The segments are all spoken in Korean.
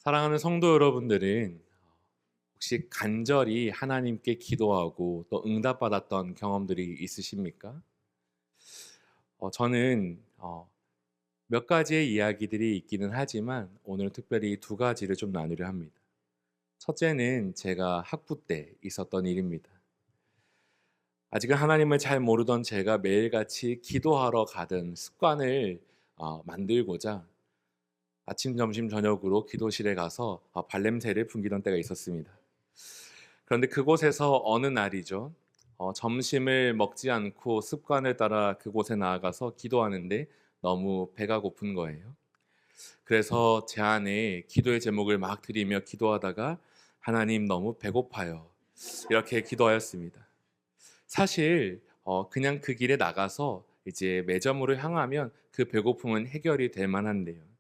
사랑하는 성도 여러분들은 혹시 간절히 하나님께 기도하고 또 응답받았던 경험들이 있으십니까? 저는 몇 가지의 이야기들이 있기는 하지만 오늘 특별히 두 가지를 좀 나누려 합니다. 첫째는 제가 학부 때 있었던 일입니다. 아직은 하나님을 잘 모르던 제가 매일같이 기도하러 가던 습관을 만들고자 아침, 점심, 저녁으로 기도실에 가서 발냄새를 풍기던 때가 있었습니다. 그런데 그곳에서 어느 날이죠. 점심을 먹지 않고 습관을 따라 그곳에 나아가서 기도하는데 너무 배가 고픈 거예요. 그래서 제 안에 기도의 제목을 막 드리며 기도하다가 하나님 너무 배고파요. 이렇게 기도하였습니다. 사실 그냥 그 길에 나가서 이제 매점으로 향하면 그 배고픔은 해결이 될 만한데요.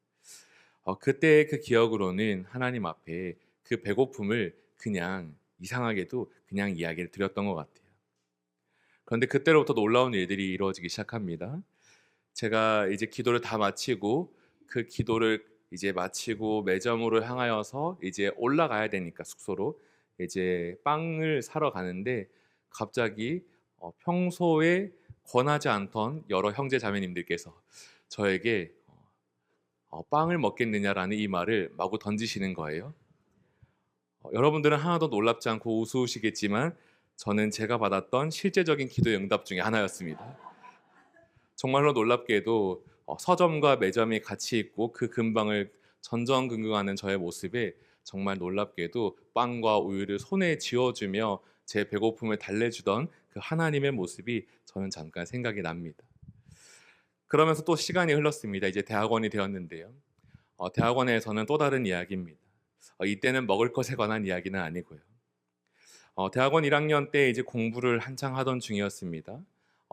그때의 그 기억으로는 하나님 앞에 그 배고픔을 그냥 이상하게도 그냥 이야기를 드렸던 것 같아요. 그런데 그때로부터 놀라운 일들이 이루어지기 시작합니다. 제가 이제 기도를 다 마치고 그 기도를 이제 마치고 매점으로 향하여서 이제 올라가야 되니까 숙소로 이제 빵을 사러 가는데 갑자기 평소에 권하지 않던 여러 형제 자매님들께서 저에게 빵을 먹겠느냐라는 이 말을 마구 던지시는 거예요. 여러분들은 하나도 놀랍지 않고 우스우시겠지만 저는 제가 받았던 실제적인 기도의 응답 중에 하나였습니다. 정말로 놀랍게도 서점과 매점이 같이 있고 그 근방을 전전긍긍하는 저의 모습에 정말 놀랍게도 빵과 우유를 손에 쥐어주며 제 배고픔을 달래주던 그 하나님의 모습이 저는 잠깐 생각이 납니다. 그러면서 또 시간이 흘렀습니다. 이제 대학원이 되었는데요. 대학원에서는 또 다른 이야기입니다. 이때는 먹을 것에 관한 이야기는 아니고요. 대학원 1학년 때 이제 공부를 한창 하던 중이었습니다.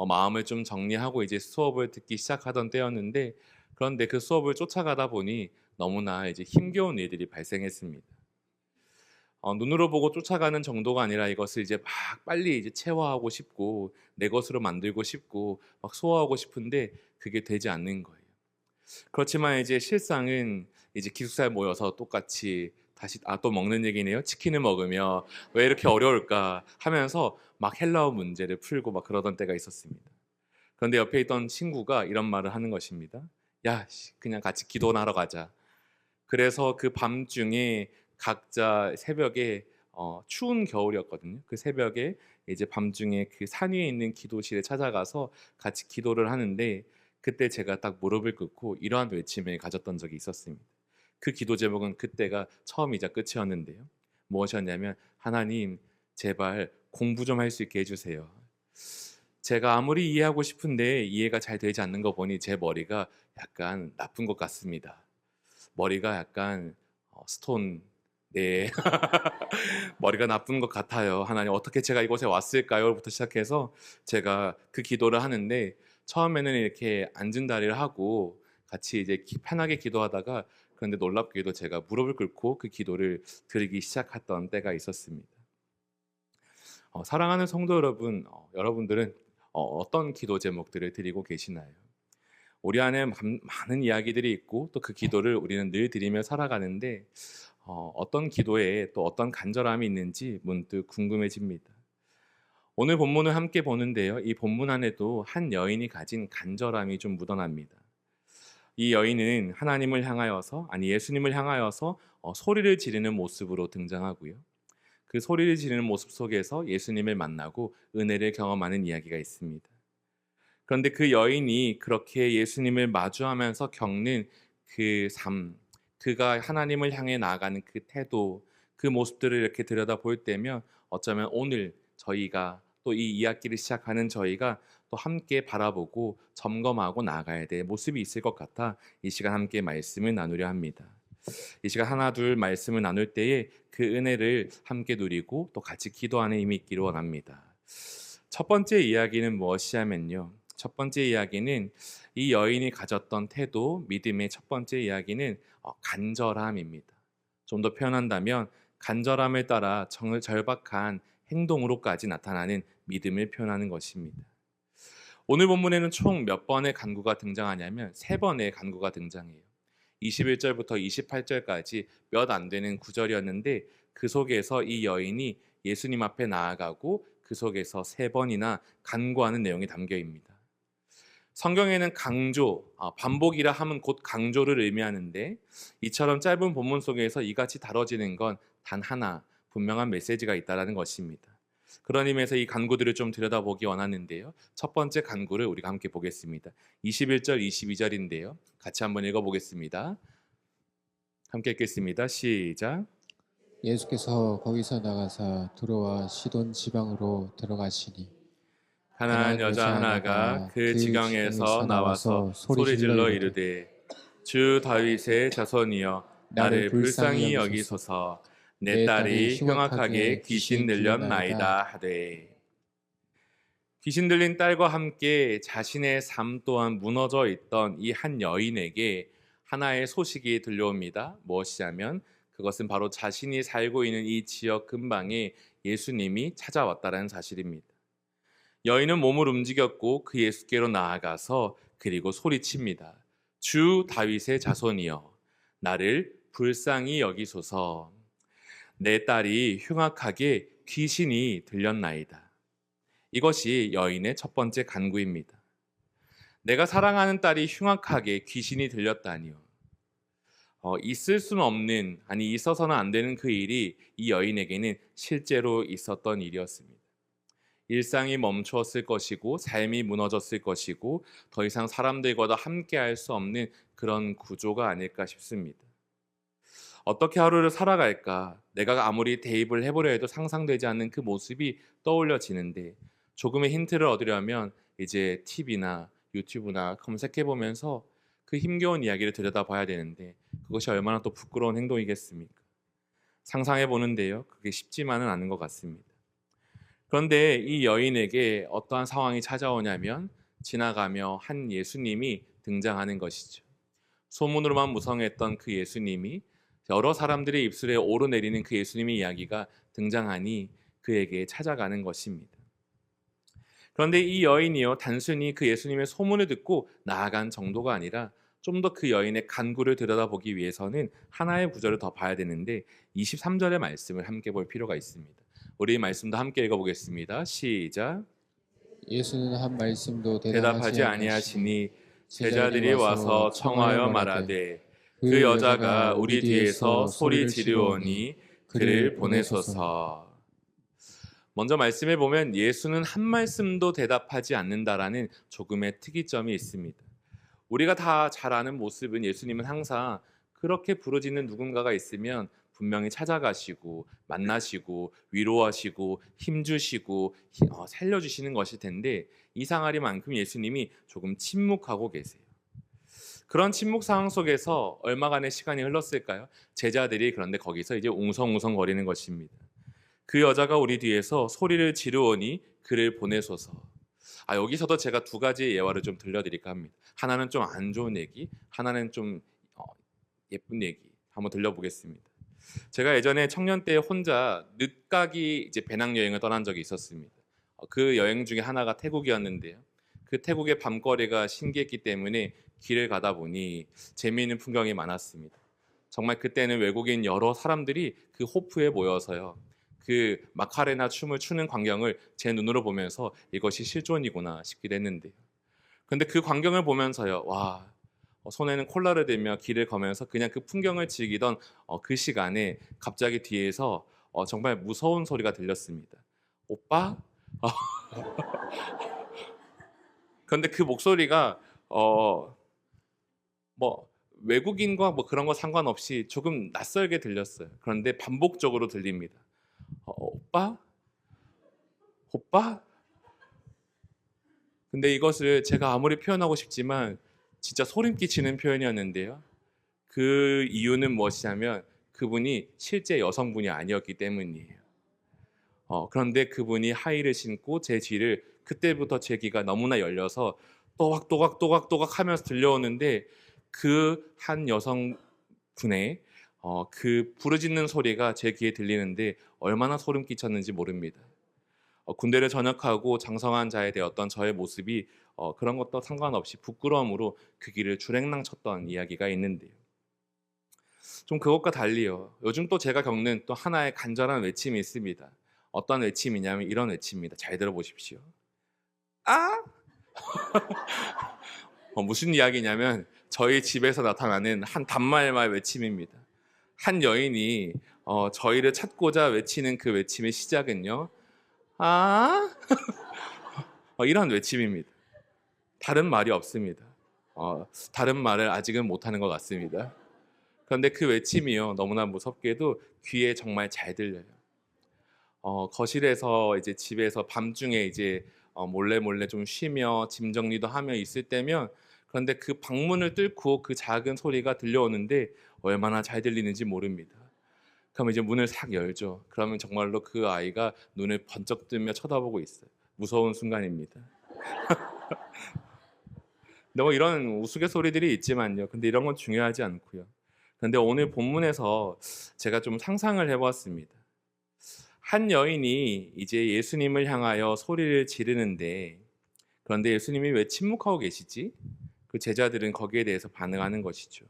마음을 좀 정리하고 이제 수업을 듣기 시작하던 때였는데 그런데 그 수업을 쫓아가다 보니 너무나 이제 힘겨운 일들이 발생했습니다. 눈으로 보고 쫓아가는 정도가 아니라 이것을 이제 막 빨리 이제 체화하고 싶고 내 것으로 만들고 싶고 막 소화하고 싶은데 그게 되지 않는 거예요. 그렇지만 이제 실상은 이제 기숙사에 모여서 똑같이 다시 또 먹는 얘기네요. 치킨을 먹으며 왜 이렇게 어려울까 하면서 막 헬라어 문제를 풀고 막 그러던 때가 있었습니다. 그런데 옆에 있던 친구가 이런 말을 하는 것입니다. 야, 그냥 같이 기도나 하러 가자. 그래서 그 밤중에 각자 새벽에 추운 겨울이었거든요. 그 새벽에 이제 밤중에 그 산 위에 있는 기도실에 찾아가서 같이 기도를 하는데 그때 제가 딱 무릎을 꿇고 이러한 외침을 가졌던 적이 있었습니다. 그 기도 제목은 그때가 처음이자 끝이었는데요. 무엇이었냐면 하나님 제발 공부 좀 할 수 있게 해주세요. 제가 아무리 이해하고 싶은데 이해가 잘 되지 않는 거 보니 제 머리가 약간 나쁜 것 같습니다. 머리가 약간 스톤 네 머리가 나쁜 것 같아요. 하나님 어떻게 제가 이곳에 왔을까요?부터 시작해서 제가 그 기도를 하는데 처음에는 이렇게 앉은 다리를 하고 같이 이제 편하게 기도하다가 그런데 놀랍게도 제가 무릎을 꿇고 그 기도를 드리기 시작했던 때가 있었습니다. 사랑하는 성도 여러분, 여러분들은 어떤 기도 제목들을 드리고 계시나요? 우리 안에 많은 이야기들이 있고 또 그 기도를 우리는 늘 드리며 살아가는데 어떤 기도에 또 어떤 간절함이 있는지 문득 궁금해집니다. 오늘 본문을 함께 보는데요. 이 본문 안에도 한 여인이 가진 간절함이 좀 묻어납니다. 이 여인은 하나님을 향하여서 예수님을 향하여서 소리를 지르는 모습으로 등장하고요. 그 소리를 지르는 모습 속에서 예수님을 만나고 은혜를 경험하는 이야기가 있습니다. 그런데 그 여인이 그렇게 예수님을 마주하면서 겪는 그 삶, 그가 하나님을 향해 나아가는 그 태도, 그 모습들을 이렇게 들여다볼 때면 어쩌면 오늘 저희가 또 이 이야기를 시작하는 저희가 또 함께 바라보고 점검하고 나아가야 될 모습이 있을 것 같아 이 시간 함께 말씀을 나누려 합니다. 이 시간 하나 둘 말씀을 나눌 때에 그 은혜를 함께 누리고 또 같이 기도하는 힘이 있기를 원합니다. 첫 번째 이야기는 무엇이냐면요. 첫 번째 이야기는 이 여인이 가졌던 태도, 믿음의 첫 번째 이야기는 간절함입니다. 좀 더 표현한다면 간절함을 따라 정을 절박한 행동으로까지 나타나는 믿음을 표현하는 것입니다. 오늘 본문에는 총 몇 번의 간구가 등장하냐면 세 번의 간구가 등장해요. 21절부터 28절까지 몇 안 되는 구절이었는데 그 속에서 이 여인이 예수님 앞에 나아가고 그 속에서 세 번이나 간구하는 내용이 담겨 있습니다. 성경에는 강조, 반복이라 함은 곧 강조를 의미하는데 이처럼 짧은 본문 속에서 이같이 다뤄지는 건 단 하나 분명한 메시지가 있다는 것입니다. 그런 의미에서 이 간구들을 좀 들여다보기 원하는데요. 첫 번째 간구를 우리가 함께 보겠습니다. 21절, 22절인데요. 같이 한번 읽어보겠습니다. 함께 읽겠습니다. 시작. 예수께서 거기서 나가사 두로와 시돈 지방으로 들어가시니 가난한 여자 하나가 그 지경에서 나와서 소리질러 이르되 주 다윗의 자손이여 나를 불쌍히 여기소서 내 딸이 흉악하게 귀신 들렸나이다 하되. 귀신 들린 딸과 함께 자신의 삶 또한 무너져 있던 이 한 여인에게 하나의 소식이 들려옵니다. 무엇이냐면 그것은 바로 자신이 살고 있는 이 지역 근방에 예수님이 찾아왔다는 사실입니다. 여인은 몸을 움직였고 그 예수께로 나아가서 그리고 소리칩니다. 주 다윗의 자손이여 나를 불쌍히 여기소서 내 딸이 흉악하게 귀신이 들렸나이다. 이것이 여인의 첫 번째 간구입니다. 내가 사랑하는 딸이 흉악하게 귀신이 들렸다니요. 있을 수는 없는, 아니 있어서는 안 되는 그 일이 이 여인에게는 실제로 있었던 일이었습니다. 일상이 멈추었을 것이고 삶이 무너졌을 것이고 더 이상 사람들과 함께 할 수 없는 그런 구조가 아닐까 싶습니다. 어떻게 하루를 살아갈까? 내가 아무리 대입을 해보려 해도 상상되지 않는 그 모습이 떠올려지는데 조금의 힌트를 얻으려면 이제 TV나 유튜브나 검색해보면서 그 힘겨운 이야기를 들여다봐야 되는데 그것이 얼마나 또 부끄러운 행동이겠습니까? 상상해보는데요. 그게 쉽지만은 않은 것 같습니다. 그런데 이 여인에게 어떠한 상황이 찾아오냐면 지나가며 한 예수님이 등장하는 것이죠. 소문으로만 무성했던 그 예수님이 여러 사람들의 입술에 오르내리는 그 예수님의 이야기가 등장하니 그에게 찾아가는 것입니다. 그런데 이 여인이요 단순히 그 예수님의 소문을 듣고 나아간 정도가 아니라 좀 더 그 여인의 간구를 들여다보기 위해서는 하나의 구절을 더 봐야 되는데 23절의 말씀을 함께 볼 필요가 있습니다. 우리 이 말씀도 함께 읽어보겠습니다. 시작. 예수는 한 말씀도 대답하지 대답하지 아니하시니 아니하시니 제자들이 와서 청하여 말하되 그 그 여자가 우리 뒤에서 소리 소리를 지르오니 그를 보내소서. 먼저 말씀해 보면 예수는 한 말씀도 대답하지 않는다라는 조금의 특이점이 있습니다. 우리가 다 잘 아는 모습은 예수님은 항상 그렇게 부르짖는 누군가가 있으면 분명히 찾아가시고 만나시고 위로하시고 힘주시고 살려주시는 것일 텐데 이상하리만큼 예수님이 조금 침묵하고 계세요. 그런 침묵 상황 속에서 얼마간의 시간이 흘렀을까요? 제자들이 그런데 거기서 이제 웅성웅성거리는 것입니다. 그 여자가 우리 뒤에서 소리를 지르오니 그를 보내소서. 여기서도 제가 두 가지의 예화를 좀 들려드릴까 합니다. 하나는 좀 안 좋은 얘기, 하나는 좀 예쁜 얘기 한번 들려보겠습니다. 제가 예전에 청년 때 혼자 늦가기 이제 배낭여행을 떠난 적이 있었습니다. 그 여행 중에 하나가 태국이었는데요. 그 태국의 밤거리가 신기했기 때문에 길을 가다 보니 재미있는 풍경이 많았습니다. 정말 그때는 외국인 여러 사람들이 그 호프에 모여서요. 그 마카레나 춤을 추는 광경을 제 눈으로 보면서 이것이 실존이구나 싶기도 했는데요. 근데 그 광경을 보면서요. 와, 손에는 콜라를 들며 길을 가면서 그냥 그 풍경을 즐기던 그 시간에 갑자기 뒤에서 정말 무서운 소리가 들렸습니다. 오빠? 그런데 그 목소리가 뭐 외국인과 뭐 그런 거 상관없이 조금 낯설게 들렸어요. 그런데 반복적으로 들립니다. 오빠? 오빠? 근데 이것을 제가 아무리 표현하고 싶지만 진짜 소름 끼치는 표현이었는데요. 그 이유는 무엇이냐면 그분이 실제 여성분이 아니었기 때문이에요. 그런데 그분이 하이를 신고 제 뒤를 그때부터 제 귀가 너무나 열려서 또각또각 하면서 들려오는데 그 한 여성분의 그 부르짖는 소리가 제 귀에 들리는데 얼마나 소름 끼쳤는지 모릅니다. 군대를 전역하고 장성한 자에 되었던 저의 모습이 그런 것도 상관없이 부끄러움으로 그 길을 줄행랑 쳤던 이야기가 있는데요. 좀 그것과 달리요. 요즘 또 제가 겪는 또 하나의 간절한 외침이 있습니다. 어떤 외침이냐면 이런 외침입니다. 잘 들어보십시오. 아! 무슨 이야기냐면 저희 집에서 나타나는 한 단말말 외침입니다. 한 여인이 저희를 찾고자 외치는 그 외침의 시작은요. 아! 이런 외침입니다. 다른 말이 없습니다. 다른 말을 아직은 못하는 것 같습니다. 그런데 그 외침이요. 너무나 무섭게도 귀에 정말 잘 들려요. 거실에서 이제 집에서 밤중에 이제 몰래 몰래 좀 쉬며 짐 정리도 하며 있을 때면 그런데 그 방문을 뚫고 그 작은 소리가 들려오는데 얼마나 잘 들리는지 모릅니다. 그러면 이제 문을 싹 열죠. 그러면 정말로 그 아이가 눈을 번쩍 뜨며 쳐다보고 있어요. 무서운 순간입니다. 근데 뭐 이런 우스갯소리들이 있지만요. 근데 이런 건 중요하지 않고요. 근데 오늘 본문에서 제가 좀 상상을 해보았습니다. 한 여인이 이제 예수님을 향하여 소리를 지르는데 그런데 예수님이 왜 침묵하고 계시지? 그 제자들은 거기에 대해서 반응하는 것이죠.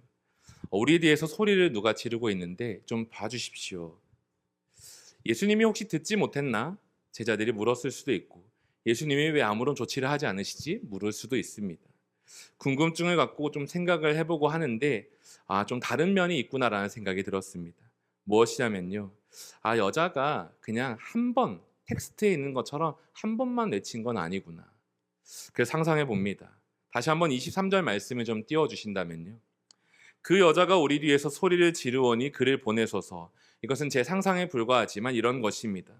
우리 뒤에서 소리를 누가 지르고 있는데 좀 봐주십시오. 예수님이 혹시 듣지 못했나? 제자들이 물었을 수도 있고 예수님이 왜 아무런 조치를 하지 않으시지? 물을 수도 있습니다. 궁금증을 갖고 좀 생각을 해보고 하는데 좀 다른 면이 있구나라는 생각이 들었습니다. 무엇이냐면요. 여자가 그냥 한 번 텍스트에 있는 것처럼 한 번만 외친 건 아니구나. 그래서 상상해 봅니다. 다시 한번 23절 말씀을 좀 띄워주신다면요. 그 여자가 우리 뒤에서 소리를 지르오니 그를 보내소서. 이것은 제 상상에 불과하지만 이런 것입니다.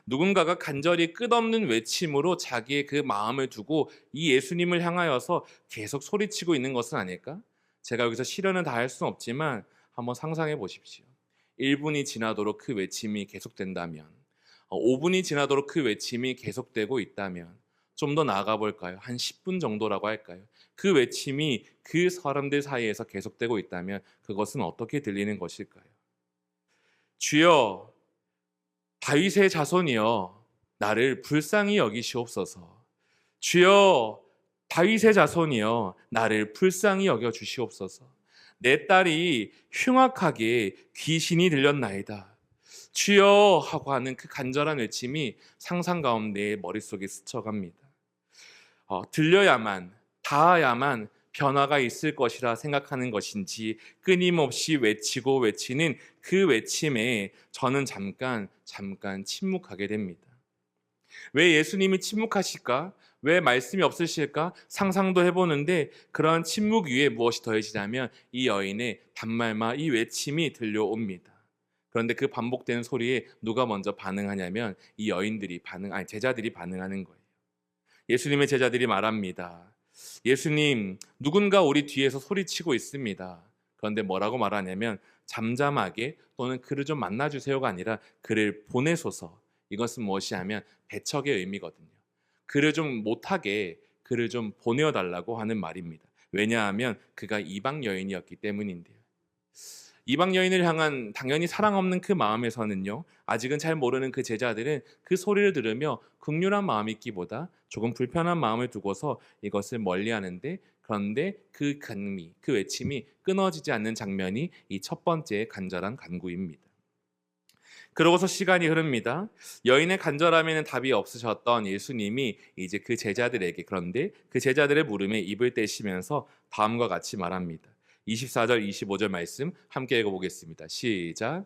누군가가 간절히 끝없는 외침으로 자기의 그 마음을 두고 이 예수님을 향하여서 계속 소리치고 있는 것은 아닐까? 제가 여기서 실현은 다 할 수는 없지만 한번 상상해 보십시오. 1분이 지나도록 그 외침이 계속된다면 5분이 지나도록 그 외침이 계속되고 있다면 좀 더 나아가 볼까요? 한 10분 정도라고 할까요? 그 외침이 그 사람들 사이에서 계속되고 있다면 그것은 어떻게 들리는 것일까요? 주여 다윗의 자손이여 나를 불쌍히 여기시옵소서. 주여 다윗의 자손이여 나를 불쌍히 여겨 주시옵소서. 내 딸이 흉악하게 귀신이 들렸나이다. 주여 하고 하는 그 간절한 외침이 상상 가운데 머릿속에 스쳐갑니다. 들려야만 닿아야만 변화가 있을 것이라 생각하는 것인지 끊임없이 외치고 외치는 그 외침에 저는 잠깐 침묵하게 됩니다. 왜 예수님이 침묵하실까? 왜 말씀이 없으실까? 상상도 해보는데 그러한 침묵 위에 무엇이 더해지냐면 이 여인의 단말마 이 외침이 들려옵니다. 그런데 그 반복되는 소리에 누가 먼저 반응하냐면 이 제자들이 반응하는 거예요. 예수님의 제자들이 말합니다. 예수님, 누군가 우리 뒤에서 소리치고 있습니다. 그런데 뭐라고 말하냐면 잠잠하게 또는 그를 좀 만나주세요가 아니라 그를 보내소서. 이것은 무엇이 하면 배척의 의미거든요. 그를 좀 못하게 그를 좀 보내어달라고 하는 말입니다. 왜냐하면 그가 이방 여인이었기 때문인데요. 이방 여인을 향한 당연히 사랑 없는 그 마음에서는요. 아직은 잘 모르는 그 제자들은 그 소리를 들으며 긍휼한 마음이 있기보다 조금 불편한 마음을 두고서 이것을 멀리하는데 그런데 그 간미, 그 외침이 끊어지지 않는 장면이 이 첫 번째 간절한 간구입니다. 그러고서 시간이 흐릅니다. 여인의 간절함에는 답이 없으셨던 예수님이 이제 그 제자들에게 그런데 그 제자들의 물음에 입을 떼시면서 다음과 같이 말합니다. 24절 25절 말씀 함께 읽어보겠습니다. 시작.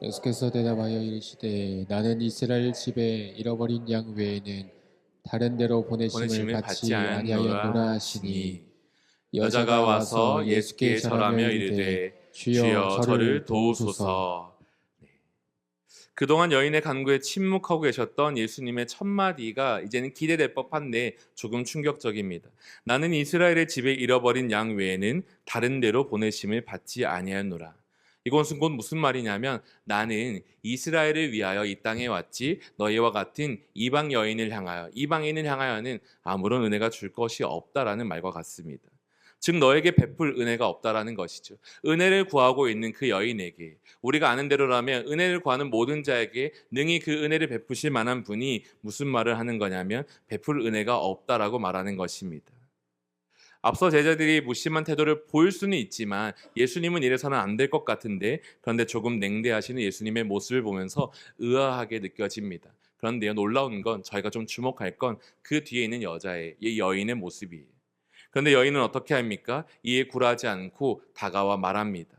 예수께서 대답하여 이르시되 나는 이스라엘 집에 잃어버린 양 외에는 다른 데로 보내심을 받지 아니하였노라 하시니 여자가 와서 예수께 절하며 이르되 주여 저를 도우소서. 그동안 여인의 간구에 침묵하고 계셨던 예수님의 첫 마디가 이제는 기대될 법한데 조금 충격적입니다. 나는 이스라엘의 집에 잃어버린 양 외에는 다른 데로 보내심을 받지 아니하였노라. 이것은 곧 무슨 말이냐면 나는 이스라엘을 위하여 이 땅에 왔지 너희와 같은 이방인을 향하여는 아무런 은혜가 줄 것이 없다라는 말과 같습니다. 즉 너에게 베풀 은혜가 없다라는 것이죠. 은혜를 구하고 있는 그 여인에게 우리가 아는 대로라면 은혜를 구하는 모든 자에게 능히 그 은혜를 베푸실 만한 분이 무슨 말을 하는 거냐면 베풀 은혜가 없다라고 말하는 것입니다. 앞서 제자들이 무심한 태도를 보일 수는 있지만 예수님은 이래서는 안 될 것 같은데, 그런데 조금 냉대하시는 예수님의 모습을 보면서 의아하게 느껴집니다. 그런데요, 놀라운 건, 저희가 좀 주목할 건 그 뒤에 있는 여자의, 이 여인의 모습이에요. 그런데 여인은 어떻게 합니까? 이에 굴하지 않고 다가와 말합니다.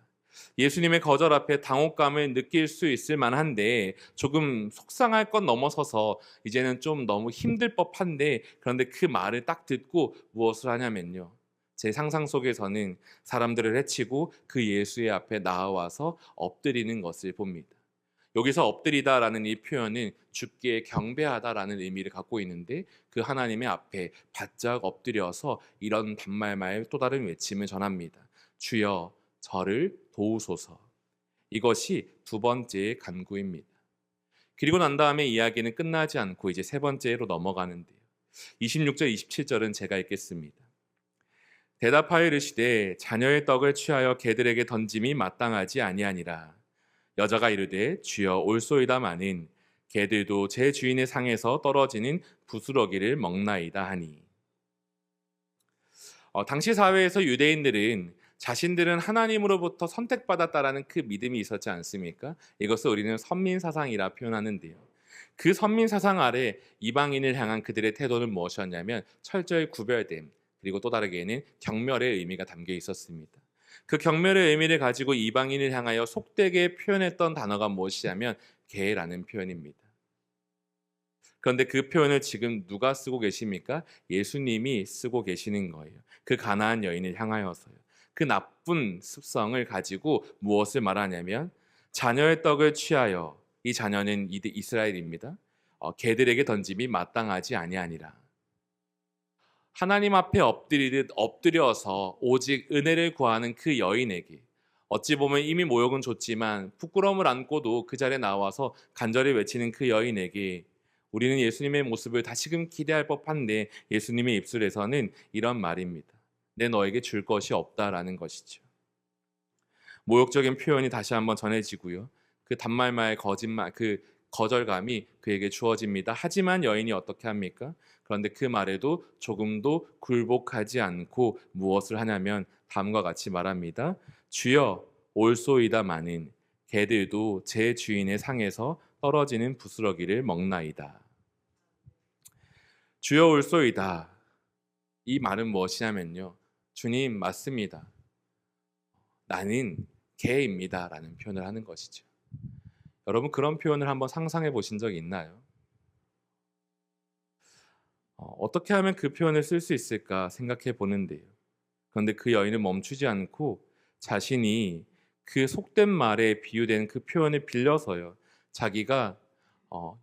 예수님의 거절 앞에 당혹감을 느낄 수 있을 만한데, 조금 속상할 건 넘어서서 이제는 좀 너무 힘들 법한데, 그런데 그 말을 딱 듣고 무엇을 하냐면요, 제 상상 속에서는 사람들을 해치고 그 예수의 앞에 나와서 엎드리는 것을 봅니다. 여기서 엎드리다라는 이 표현은 주께 경배하다라는 의미를 갖고 있는데, 그 하나님의 앞에 바짝 엎드려서 이런 반말말 또 다른 외침을 전합니다. 주여 저를 도우소서. 이것이 두 번째의 간구입니다. 그리고 난 다음에 이야기는 끝나지 않고 이제 세 번째로 넘어가는데요. 26절 27절은 제가 읽겠습니다. 대답하여 이르시되 자녀의 떡을 취하여 개들에게 던짐이 마땅하지 아니하니라. 여자가 이르되 주여 올소이다마는 개들도 제 주인의 상에서 떨어지는 부스러기를 먹나이다 하니. 당시 사회에서 유대인들은 자신들은 하나님으로부터 선택받았다라는 그 믿음이 있었지 않습니까? 이것을 우리는 선민사상이라 표현하는데요. 그 선민사상 아래 이방인을 향한 그들의 태도는 무엇이었냐면 철저히 구별됨, 그리고 또 다르게는 경멸의 의미가 담겨 있었습니다. 그 경멸의 의미를 가지고 이방인을 향하여 속되게 표현했던 단어가 무엇이냐면 개라는 표현입니다. 그런데 그 표현을 지금 누가 쓰고 계십니까? 예수님이 쓰고 계시는 거예요. 그 가나안 여인을 향하여서요. 그 나쁜 습성을 가지고 무엇을 말하냐면 자녀의 떡을 취하여, 이 자녀는 이스라엘입니다. 개들에게 던짐이 마땅하지 아니하니라. 하나님 앞에 엎드리듯 엎드려서 오직 은혜를 구하는 그 여인에게, 어찌 보면 이미 모욕은 줬지만 부끄러움을 안고도 그 자리에 나와서 간절히 외치는 그 여인에게 우리는 예수님의 모습을 다시금 기대할 법한데, 예수님의 입술에서는 이런 말입니다. 내 너에게 줄 것이 없다라는 것이죠. 모욕적인 표현이 다시 한번 전해지고요. 그 단말말 거짓말, 그 거절감이 그에게 주어집니다. 하지만 여인이 어떻게 합니까? 그런데 그 말에도 조금도 굴복하지 않고 무엇을 하냐면 다음과 같이 말합니다. 주여 올소이다마는 개들도 제 주인의 상에서 떨어지는 부스러기를 먹나이다. 주여 올소이다. 이 말은 무엇이냐면요, 주님 맞습니다. 나는 개입니다 라는 표현을 하는 것이죠. 여러분, 그런 표현을 한번 상상해 보신 적이 있나요? 어떻게 하면 그 표현을 쓸 수 있을까 생각해 보는데요. 그런데 그 여인은 멈추지 않고 자신이 그 속된 말에 비유된 그 표현을 빌려서요, 자기가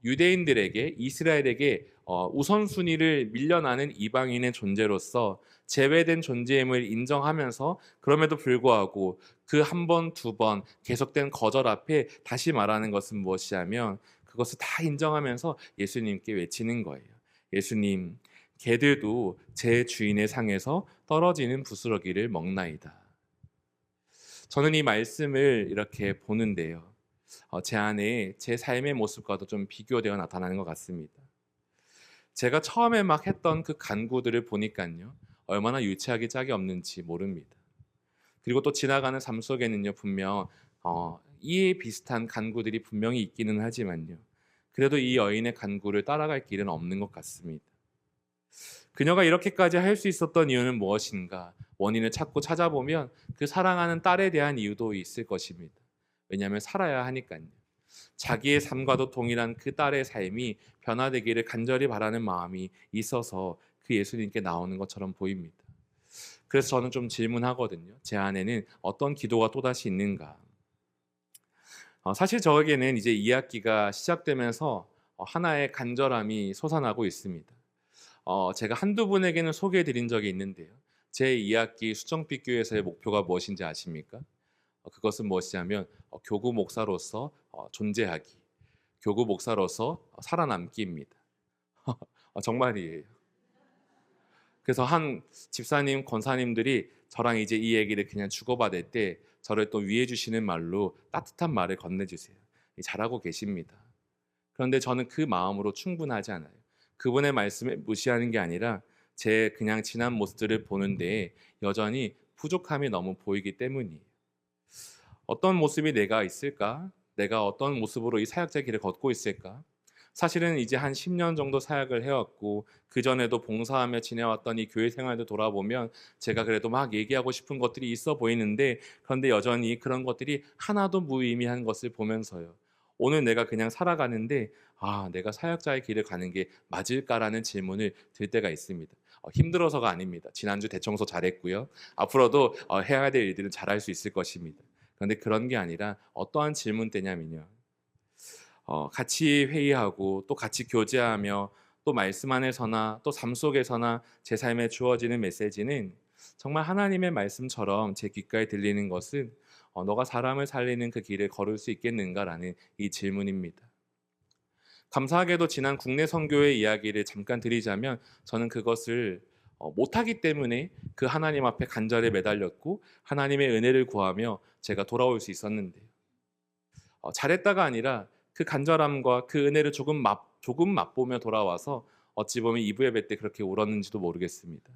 유대인들에게, 이스라엘에게 우선순위를 밀려나는 이방인의 존재로서 제외된 존재임을 인정하면서, 그럼에도 불구하고 그 한 번, 두 번 계속된 거절 앞에 다시 말하는 것은 무엇이냐면 그것을 다 인정하면서 예수님께 외치는 거예요. 예수님, 개들도 제 주인의 상에서 떨어지는 부스러기를 먹나이다. 저는 이 말씀을 이렇게 보는데요, 제 안에 제 삶의 모습과도 좀 비교되어 나타나는 것 같습니다. 제가 처음에 막 했던 그 간구들을 보니까요, 얼마나 유치하게 짝이 없는지 모릅니다. 그리고 또 지나가는 삶 속에는요, 분명 이에 비슷한 간구들이 분명히 있기는 하지만요, 그래도 이 여인의 간구를 따라갈 길은 없는 것 같습니다. 그녀가 이렇게까지 할 수 있었던 이유는 무엇인가? 원인을 찾고 찾아보면 그 사랑하는 딸에 대한 이유도 있을 것입니다. 왜냐하면 살아야 하니까요. 자기의 삶과도 동일한 그 딸의 삶이 변화되기를 간절히 바라는 마음이 있어서 그 예수님께 나오는 것처럼 보입니다. 그래서 저는 좀 질문하거든요. 제 안에는 어떤 기도가 또다시 있는가? 사실 저에게는 이제 2학기가 시작되면서 하나의 간절함이 솟아나고 있습니다. 제가 한두 분에게는 소개해 드린 적이 있는데요. 제 2학기 수정빛교회에서의 목표가 무엇인지 아십니까? 그것은 무엇이냐면 교구 목사로서 존재하기, 교구 목사로서 살아남기입니다. 정말이에요. 그래서 한 집사님, 권사님들이 저랑 이제 이 얘기를 그냥 주고받을 때 저를 또 위해 주시는 말로 따뜻한 말을 건네주세요. 잘하고 계십니다. 그런데 저는 그 마음으로 충분하지 않아요. 그분의 말씀을 무시하는 게 아니라 제 그냥 지난 모습들을 보는데 여전히 부족함이 너무 보이기 때문이에요. 어떤 모습이 내가 있을까? 내가 어떤 모습으로 이 사역자 길을 걷고 있을까? 사실은 이제 한 10년 정도 사역을 해왔고 그전에도 봉사하며 지내왔던 이 교회 생활도 돌아보면 제가 그래도 막 얘기하고 싶은 것들이 있어 보이는데, 그런데 여전히 그런 것들이 하나도 무의미한 것을 보면서요, 오늘 내가 그냥 살아가는데 내가 사역자의 길을 가는 게 맞을까라는 질문을 들 때가 있습니다. 힘들어서가 아닙니다. 지난주 대청소 잘했고요. 앞으로도 해야 될 일들은 잘할 수 있을 것입니다. 그런데 그런 게 아니라 어떠한 질문대냐면요, 같이 회의하고 또 같이 교제하며 또 말씀 안에서나 또 삶 속에서나 제 삶에 주어지는 메시지는 정말 하나님의 말씀처럼 제 귓가에 들리는 것은 너가 사람을 살리는 그 길을 걸을 수 있겠는가라는 이 질문입니다. 감사하게도 지난 국내 선교의 이야기를 잠깐 드리자면, 저는 그것을 못하기 때문에 그 하나님 앞에 간절히 매달렸고 하나님의 은혜를 구하며 제가 돌아올 수 있었는데요, 잘했다가 아니라 그 간절함과 그 은혜를 조금 맛보며 돌아와서 어찌 보면 이부 예배 때 그렇게 울었는지도 모르겠습니다.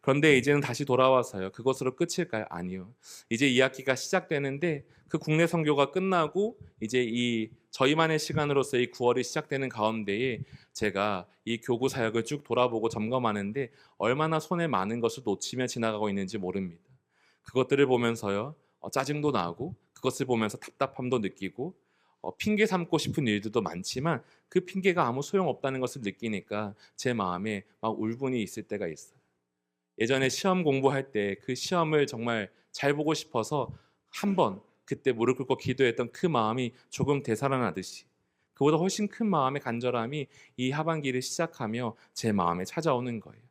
그런데 이제는 다시 돌아와서요, 그것으로 끝일까요? 아니요. 이제 2학기가 시작되는데 그 국내 선교가 끝나고 이제 이 저희만의 시간으로서 이 9월이 시작되는 가운데에 제가 이 교구 사역을 쭉 돌아보고 점검하는데 얼마나 손에 많은 것을 놓치며 지나가고 있는지 모릅니다. 그것들을 보면서요, 짜증도 나고 그것을 보면서 답답함도 느끼고 핑계 삼고 싶은 일들도 많지만 그 핑계가 아무 소용없다는 것을 느끼니까 제 마음에 막 울분이 있을 때가 있어요. 예전에 시험 공부할 때 그 시험을 정말 잘 보고 싶어서 한번 그때 무릎 꿇고 기도했던 그 마음이 조금 되살아나듯이, 그보다 훨씬 큰 마음의 간절함이 이 하반기를 시작하며 제 마음에 찾아오는 거예요.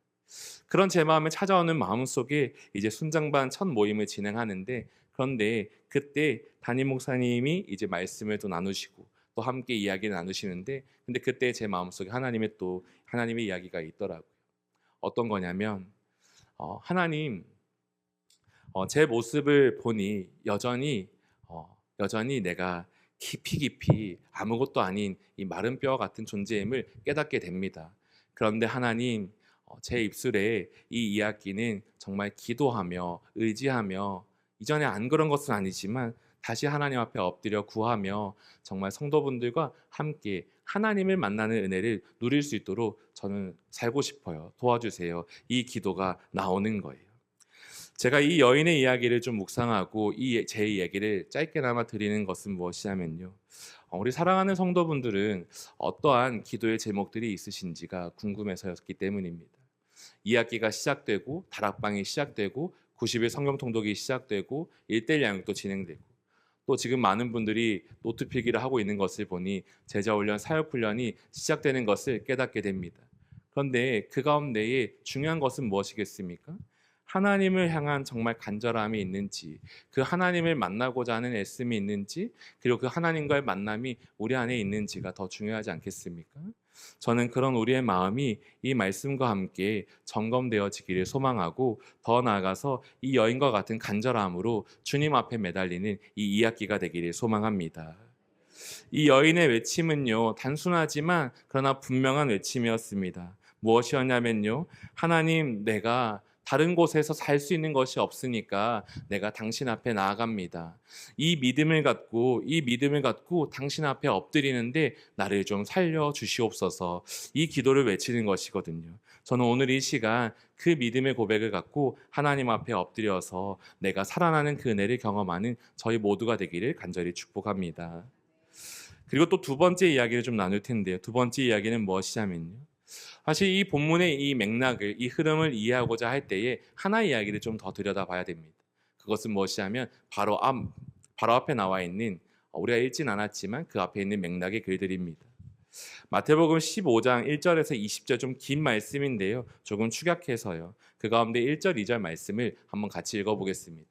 그런 제 마음에 찾아오는 마음 속에 이제 순장반 첫 모임을 진행하는데, 그런데 그때 담임 목사님이 이제 말씀을 또 나누시고 또 함께 이야기를 나누시는데, 근데 그때 제 마음속에 하나님의 이야기가 있더라고요. 어떤 거냐면 하나님, 제 모습을 보니 여전히 내가 깊이 아무것도 아닌 이 마른 뼈 같은 존재임을 깨닫게 됩니다. 그런데 하나님, 제 입술에 이 이야기는 정말 기도하며 의지하며, 이전에 안 그런 것은 아니지만 다시 하나님 앞에 엎드려 구하며 정말 성도분들과 함께 하나님을 만나는 은혜를 누릴 수 있도록 저는 살고 싶어요. 도와주세요. 이 기도가 나오는 거예요. 제가 이 여인의 이야기를 좀 묵상하고 제 얘기를 짧게나마 드리는 것은 무엇이냐면요, 우리 사랑하는 성도분들은 어떠한 기도의 제목들이 있으신지가 궁금해서였기 때문입니다. 2학기가 시작되고 다락방이 시작되고 90일 성경 통독이 시작되고 1:1 양육도 진행되고, 또 지금 많은 분들이 노트 필기를 하고 있는 것을 보니 제자 훈련, 사역 훈련이 시작되는 것을 깨닫게 됩니다. 그런데 그 가운데에 중요한 것은 무엇이겠습니까? 하나님을 향한 정말 간절함이 있는지, 그 하나님을 만나고자 하는 애씀이 있는지, 그리고 그 하나님과의 만남이 우리 안에 있는지가 더 중요하지 않겠습니까? 저는 그런 우리의 마음이 이 말씀과 함께 점검되어지기를 소망하고, 더 나아가서 이 여인과 같은 간절함으로 주님 앞에 매달리는 이 2학기가 되기를 소망합니다. 이 여인의 외침은요, 단순하지만 그러나 분명한 외침이었습니다. 무엇이었냐면요, 하나님, 내가 다른 곳에서 살 수 있는 것이 없으니까 내가 당신 앞에 나아갑니다. 이 믿음을 갖고 당신 앞에 엎드리는데 나를 좀 살려 주시옵소서. 이 기도를 외치는 것이거든요. 저는 오늘 이 시간 그 믿음의 고백을 갖고 하나님 앞에 엎드려서 내가 살아나는 그 은혜를 경험하는 저희 모두가 되기를 간절히 축복합니다. 그리고 또 두 번째 이야기를 좀 나눌 텐데요. 두 번째 이야기는 무엇이냐면요, 사실 이 본문의 이 맥락을, 이 흐름을 이해하고자 할 때에 하나의 이야기를 좀 더 들여다봐야 됩니다. 그것은 무엇이냐면 바로 앞에 나와 있는, 우리가 읽진 않았지만 그 앞에 있는 맥락의 글들입니다. 마태복음 15장 1절에서 20절, 좀 긴 말씀인데요, 조금 축약해서요, 그 가운데 1절 2절 말씀을 한번 같이 읽어보겠습니다.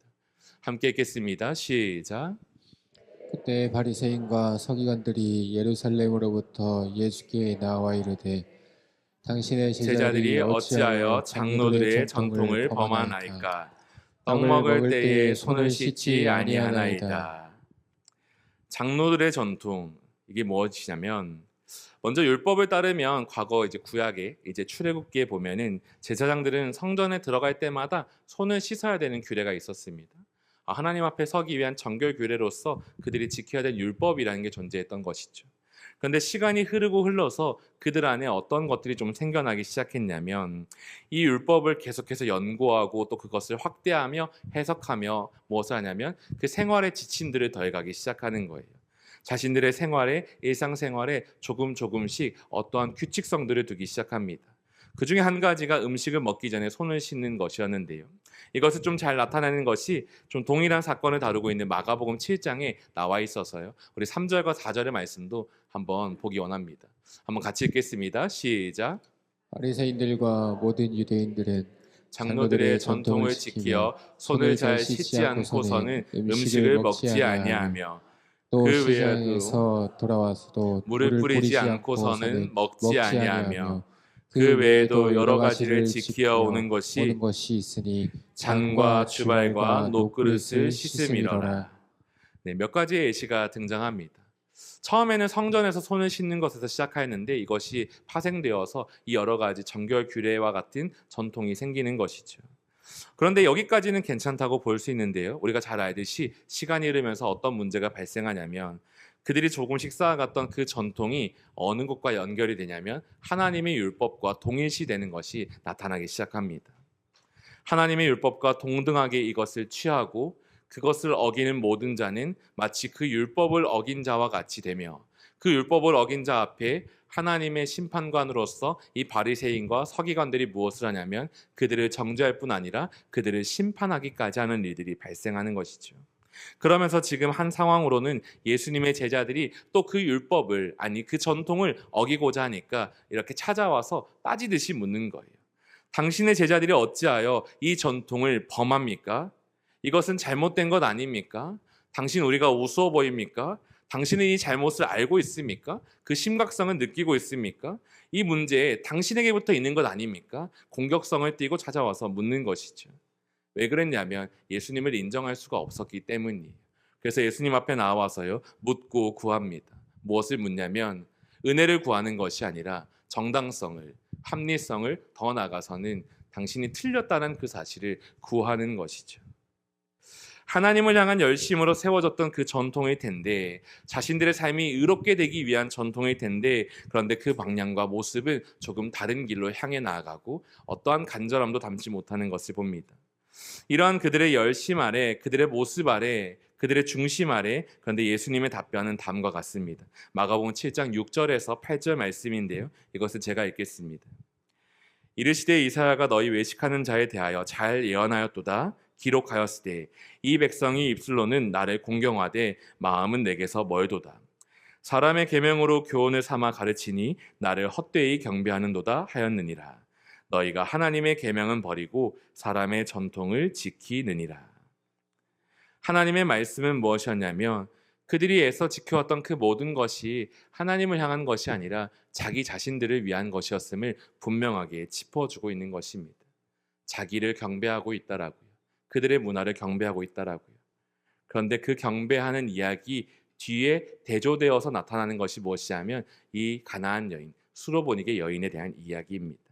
함께 읽겠습니다. 시작. 그때 바리새인과 서기관들이 예루살렘으로부터 예수께 나와 이르되 당신의 제자들이 제자들이 어찌하여 어찌하여 장로들의 전통을 범하나이까? 범하나이까? 떡 먹을 때에 손을 씻지 아니하나이다. 장로들의 전통, 이게 무엇이냐면 먼저 율법을 따르면 과거 이제 구약에 이제 출애굽기에 보면은 제사장들은 성전에 들어갈 때마다 손을 씻어야 되는 규례가 있었습니다. 하나님 앞에 서기 위한 정결 규례로서 그들이 지켜야 될 율법이라는 게 존재했던 것이죠. 그런데 시간이 흐르고 흘러서 그들 안에 어떤 것들이 좀 생겨나기 시작했냐면 이 율법을 계속해서 연구하고 또 그것을 확대하며 해석하며 무엇을 하냐면 그 생활의 지침들을 더해가기 시작하는 거예요. 자신들의 생활에 일상생활에 조금씩 어떠한 규칙성들을 두기 시작합니다. 그 중에 한 가지가 음식을 먹기 전에 손을 씻는 것이었는데요. 이것을 좀 잘 나타내는 것이 좀 동일한 사건을 다루고 있는 마가복음 7장에 나와 있어서요. 우리 3절과 4절의 말씀도 한번 보기 원합니다. 한번 같이 읽겠습니다. 시작. 바리새인들과 모든 유대인들은 장로들의 전통을 지키어 손을 잘 씻지 않고서는 음식을 먹지 아니하며 또 그 외에도 시장에서 돌아와서도 물을 뿌리지 않고서는 먹지 아니하며 그 외에도 여러 가지를 지키어 오는 것이 있으니 잔과 주발과 녹그릇을 씻음이로라. 네, 몇 가지의 예시가 등장합니다. 처음에는 성전에서 손을 씻는 것에서 시작하였는데 이것이 파생되어서 이 여러 가지 정결 규례와 같은 전통이 생기는 것이죠. 그런데 여기까지는 괜찮다고 볼 수 있는데요. 우리가 잘 알듯이 시간이 흐르면서 어떤 문제가 발생하냐면 그들이 조금씩 쌓아갔던 그 전통이 어느 것과 연결이 되냐면 하나님의 율법과 동일시되는 것이 나타나기 시작합니다. 하나님의 율법과 동등하게 이것을 취하고 그것을 어기는 모든 자는 마치 그 율법을 어긴 자와 같이 되며 그 율법을 어긴 자 앞에 하나님의 심판관으로서 이 바리새인과 서기관들이 무엇을 하냐면 그들을 정죄할 뿐 아니라 그들을 심판하기까지 하는 일들이 발생하는 것이죠. 그러면서 지금 한 상황으로는 예수님의 제자들이 또 그 율법을 그 전통을 어기고자 하니까 이렇게 찾아와서 따지듯이 묻는 거예요. 당신의 제자들이 어찌하여 이 전통을 범합니까? 이것은 잘못된 것 아닙니까? 당신 우리가 우스워 보입니까? 당신은 이 잘못을 알고 있습니까? 그 심각성을 느끼고 있습니까? 이 문제에 당신에게부터 있는 것 아닙니까? 공격성을 띠고 찾아와서 묻는 것이죠. 왜 그랬냐면 예수님을 인정할 수가 없었기 때문이에요. 그래서 예수님 앞에 나와서요 묻고 구합니다. 무엇을 묻냐면 은혜를 구하는 것이 아니라 정당성을, 합리성을 더 나아가서는 당신이 틀렸다는 그 사실을 구하는 것이죠. 하나님을 향한 열심으로 세워졌던 그 전통일 텐데 자신들의 삶이 의롭게 되기 위한 전통일 텐데 그런데 그 방향과 모습은 조금 다른 길로 향해 나아가고 어떠한 간절함도 담지 못하는 것을 봅니다. 이러한 그들의 열심 아래, 그들의 모습 아래, 그들의 중심 아래 그런데 예수님의 답변은 다음과 같습니다. 마가복음 7장 6절에서 8절 말씀인데요. 이것을 제가 읽겠습니다. 이르시되 이사야가 너희 외식하는 자에 대하여 잘 예언하였도다. 기록하였으되 이 백성이 입술로는 나를 공경하되 마음은 내게서 멀도다. 사람의 계명으로 교훈을 삼아 가르치니 나를 헛되이 경배하는도다 하였느니라. 너희가 하나님의 계명은 버리고 사람의 전통을 지키느니라. 하나님의 말씀은 무엇이었냐면 그들이 애써 지켜왔던 그 모든 것이 하나님을 향한 것이 아니라 자기 자신들을 위한 것이었음을 분명하게 짚어주고 있는 것입니다. 자기를 경배하고 있다라고요. 그들의 문화를 경배하고 있다라고요. 그런데 그 경배하는 이야기 뒤에 대조되어서 나타나는 것이 무엇이냐면 이 가나안 여인, 수로보니게 여인에 대한 이야기입니다.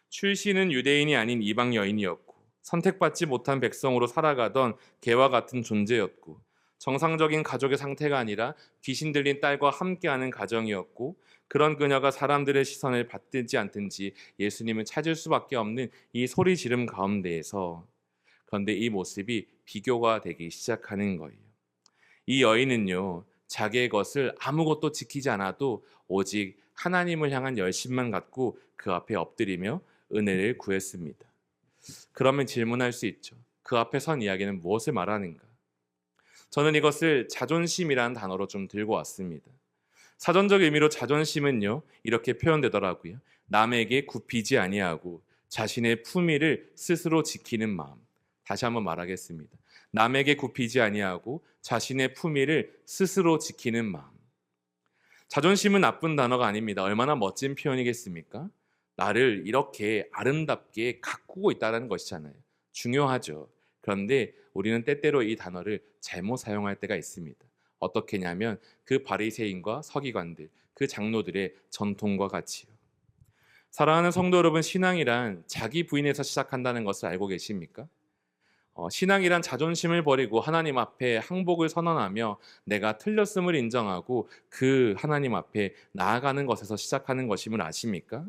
출신은 유대인이 아닌 이방 여인이었고 선택받지 못한 백성으로 살아가던 개와 같은 존재였고 정상적인 가족의 상태가 아니라 귀신 들린 딸과 함께하는 가정이었고 그런 그녀가 사람들의 시선을 받든지 않든지 예수님은 찾을 수밖에 없는 이 소리 지름 가운데에서 그런데 이 모습이 비교가 되기 시작하는 거예요. 이 여인은요 자기의 것을 아무것도 지키지 않아도 오직 하나님을 향한 열심만 갖고 그 앞에 엎드리며 은혜를 구했습니다. 그러면 질문할 수 있죠. 그 앞에 선 이야기는 무엇을 말하는가? 저는 이것을 자존심이라는 단어로 좀 들고 왔습니다. 사전적 의미로 자존심은요 이렇게 표현되더라고요. 남에게 굽히지 아니하고 자신의 품위를 스스로 지키는 마음. 다시 한번 말하겠습니다. 남에게 굽히지 아니하고 자신의 품위를 스스로 지키는 마음. 자존심은 나쁜 단어가 아닙니다. 얼마나 멋진 표현이겠습니까? 나를 이렇게 아름답게 가꾸고 있다는 것이잖아요. 중요하죠. 그런데 우리는 때때로 이 단어를 잘못 사용할 때가 있습니다. 어떻게냐면 그 바리새인과 서기관들, 그 장로들의 전통과 같이요. 사랑하는 성도 여러분, 신앙이란 자기 부인에서 시작한다는 것을 알고 계십니까? 신앙이란 자존심을 버리고 하나님 앞에 항복을 선언하며 내가 틀렸음을 인정하고 그 하나님 앞에 나아가는 것에서 시작하는 것임을 아십니까?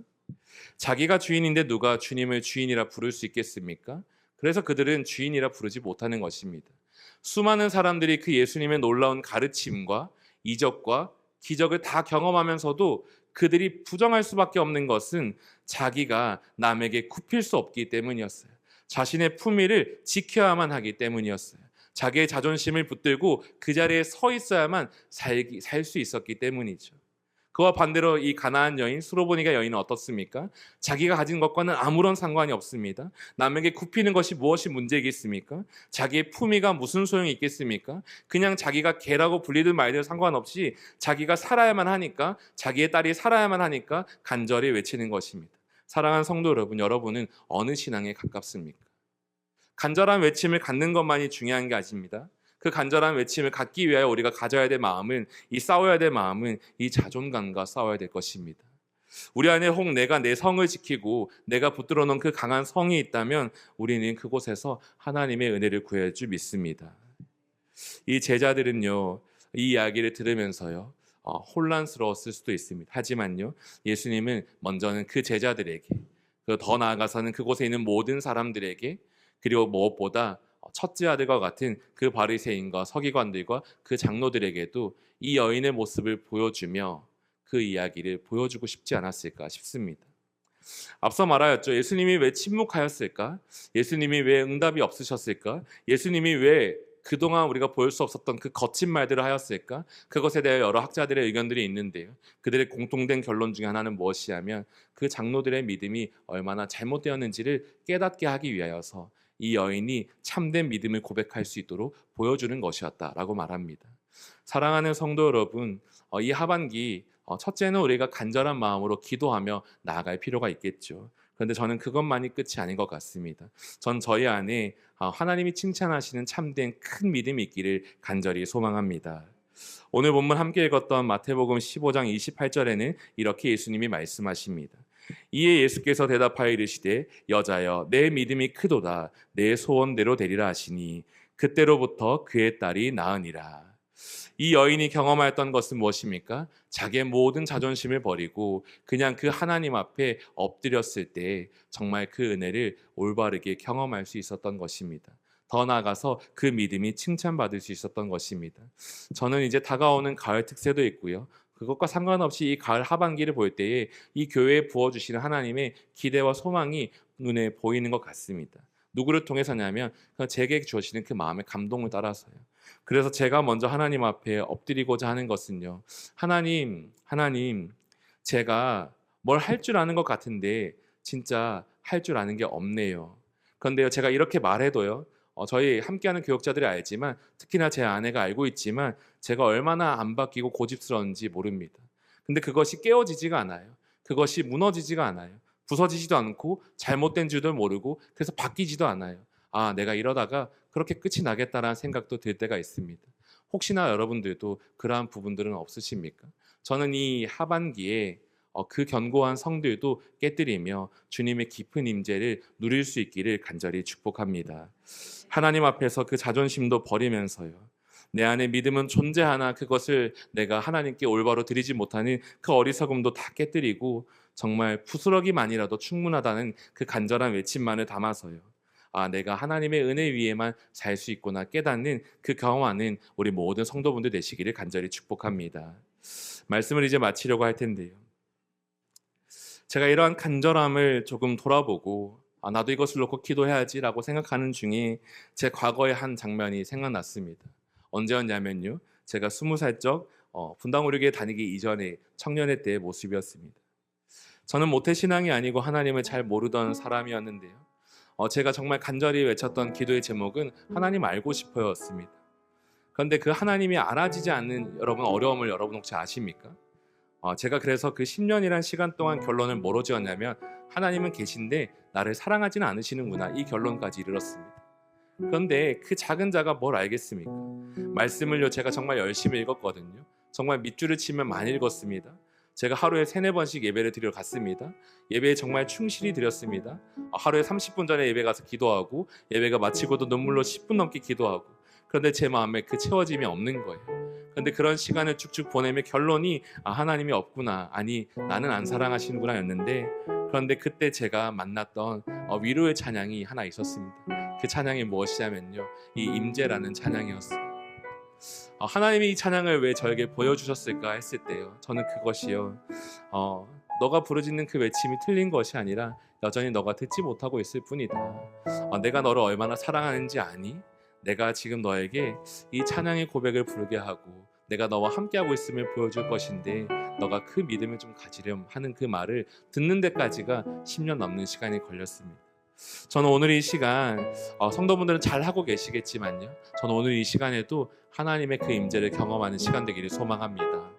자기가 주인인데 누가 주님을 주인이라 부를 수 있겠습니까? 그래서 그들은 주인이라 부르지 못하는 것입니다. 수많은 사람들이 그 예수님의 놀라운 가르침과 이적과 기적을 다 경험하면서도 그들이 부정할 수밖에 없는 것은 자기가 남에게 굽힐 수 없기 때문이었어요. 자신의 품위를 지켜야만 하기 때문이었어요. 자기의 자존심을 붙들고 그 자리에 서 있어야만 살 수 있었기 때문이죠. 그와 반대로 이 가나안 여인, 수로보니가 여인은 어떻습니까? 자기가 가진 것과는 아무런 상관이 없습니다. 남에게 굽히는 것이 무엇이 문제겠습니까? 자기의 품위가 무슨 소용이 있겠습니까? 그냥 자기가 개라고 불리든 말든 상관없이 자기가 살아야만 하니까, 자기의 딸이 살아야만 하니까 간절히 외치는 것입니다. 사랑하는 성도 여러분, 여러분은 어느 신앙에 가깝습니까? 간절한 외침을 갖는 것만이 중요한 게 아닙니다. 그 간절한 외침을 갖기 위하여 우리가 가져야 될 마음은, 이 싸워야 될 마음은 이 자존감과 싸워야 될 것입니다. 우리 안에 혹 내가 내 성을 지키고 내가 붙들어 놓은 그 강한 성이 있다면 우리는 그곳에서 하나님의 은혜를 구할 줄 믿습니다. 이 제자들은요, 이 이야기를 들으면서요, 혼란스러웠을 수도 있습니다. 하지만요, 예수님은 먼저는 그 제자들에게, 더 나아가서는 그곳에 있는 모든 사람들에게, 그리고 무엇보다 첫째 아들과 같은 그 바리새인과 서기관들과 그 장로들에게도 이 여인의 모습을 보여주며 그 이야기를 보여주고 싶지 않았을까 싶습니다. 앞서 말하였죠. 예수님이 왜 침묵하였을까? 예수님이 왜 응답이 없으셨을까? 예수님이 왜 그동안 우리가 볼 수 없었던 그 거친 말들을 하였을까? 그것에 대해 여러 학자들의 의견들이 있는데요. 그들의 공통된 결론 중에 하나는 무엇이냐면 그 장로들의 믿음이 얼마나 잘못되었는지를 깨닫게 하기 위하여서 이 여인이 참된 믿음을 고백할 수 있도록 보여주는 것이었다라고 말합니다. 사랑하는 성도 여러분, 이 하반기 첫째는 우리가 간절한 마음으로 기도하며 나아갈 필요가 있겠죠. 그런데 저는 그것만이 끝이 아닌 것 같습니다. 전 저희 안에 하나님이 칭찬하시는 참된 큰 믿음이 있기를 간절히 소망합니다. 오늘 본문 함께 읽었던 마태복음 15장 28절에는 이렇게 예수님이 말씀하십니다. 이에 예수께서 대답하여 이르시되 여자여 내 믿음이 크도다 내 소원대로 되리라 하시니 그때로부터 그의 딸이 나으니라. 이 여인이 경험하였던 것은 무엇입니까? 자기의 모든 자존심을 버리고 그냥 그 하나님 앞에 엎드렸을 때 정말 그 은혜를 올바르게 경험할 수 있었던 것입니다. 더 나아가서 그 믿음이 칭찬받을 수 있었던 것입니다. 저는 이제 다가오는 가을 특세도 있고요. 그것과 상관없이 이 가을 하반기를 볼 때에 이 교회에 부어주시는 하나님의 기대와 소망이 눈에 보이는 것 같습니다. 누구를 통해서냐면 제게 주시는 그 마음의 감동을 따라서요. 그래서 제가 먼저 하나님 앞에 엎드리고자 하는 것은요. 하나님, 제가 뭘 할 줄 아는 것 같은데 진짜 할 줄 아는 게 없네요. 그런데요, 제가 이렇게 말해도요. 저희 함께하는 교역자들이 알지만 특히나 제 아내가 알고 있지만 제가 얼마나 안 바뀌고 고집스러운지 모릅니다. 근데 그것이 깨어지지가 않아요. 그것이 무너지지가 않아요. 부서지지도 않고 잘못된 줄도 모르고 그래서 바뀌지도 않아요. 아, 내가 이러다가 그렇게 끝이 나겠다라는 생각도 들 때가 있습니다. 혹시나 여러분들도 그러한 부분들은 없으십니까? 저는 이 하반기에 그 견고한 성들도 깨뜨리며 주님의 깊은 임재를 누릴 수 있기를 간절히 축복합니다. 하나님 앞에서 그 자존심도 버리면서요. 내 안에 믿음은 존재하나 그것을 내가 하나님께 올바로 드리지 못하는 그 어리석음도 다 깨뜨리고 정말 부스러기만이라도 충분하다는 그 간절한 외침만을 담아서요. 아, 내가 하나님의 은혜 위에만 살 수 있구나 깨닫는 그 경험하는 우리 모든 성도분들 되시기를 간절히 축복합니다. 말씀을 이제 마치려고 할 텐데요. 제가 이러한 간절함을 조금 돌아보고 나도 이것을 놓고 기도해야지라고 생각하는 중에 제 과거의 한 장면이 생각났습니다. 언제였냐면요. 제가 20살적 분당오류교회 다니기 이전에 청년회 때의 모습이었습니다. 저는 모태신앙이 아니고 하나님을 잘 모르던 사람이었는데요. 제가 정말 간절히 외쳤던 기도의 제목은 하나님 알고 싶어였습니다. 그런데 그 하나님이 알아지지 않는 어려움을 여러분 혹시 아십니까? 제가 그래서 그 10년이란 시간 동안 결론을 뭐로 지었냐면 하나님은 계신데 나를 사랑하지는 않으시는구나 이 결론까지 이르렀습니다. 그런데 그 작은 자가 뭘 알겠습니까? 말씀을요 제가 정말 열심히 읽었거든요. 정말 밑줄을 치면 많이 읽었습니다. 제가 하루에 3-4번씩 예배를 드리러 갔습니다. 예배에 정말 충실히 드렸습니다. 하루에 30분 전에 예배 가서 기도하고 예배가 마치고도 눈물로 10분 넘게 기도하고, 그런데 제 마음에 그 채워짐이 없는 거예요. 그런데 그런 시간을 쭉쭉 보내며 결론이 하나님이 없구나, 아니 나는 안 사랑하시는구나 였는데, 그런데 그때 제가 만났던 위로의 찬양이 하나 있었습니다. 그 찬양이 무엇이냐면요, 이 임재라는 찬양이었어요. 하나님이 이 찬양을 왜 저에게 보여주셨을까 했을 때요, 저는 그것이요, 너가 부르짖는 그 외침이 틀린 것이 아니라 여전히 너가 듣지 못하고 있을 뿐이다. 내가 너를 얼마나 사랑하는지 아니? 내가 지금 너에게 이 찬양의 고백을 부르게 하고 내가 너와 함께하고 있음을 보여줄 것인데 너가 그 믿음을 좀 가지렴 하는 그 말을 듣는 데까지가 10년 넘는 시간이 걸렸습니다. 저는 오늘 이 시간, 성도분들은 잘 하고 계시겠지만요, 저는 오늘 이 시간에도 하나님의 그 임재를 경험하는 시간 되기를 소망합니다.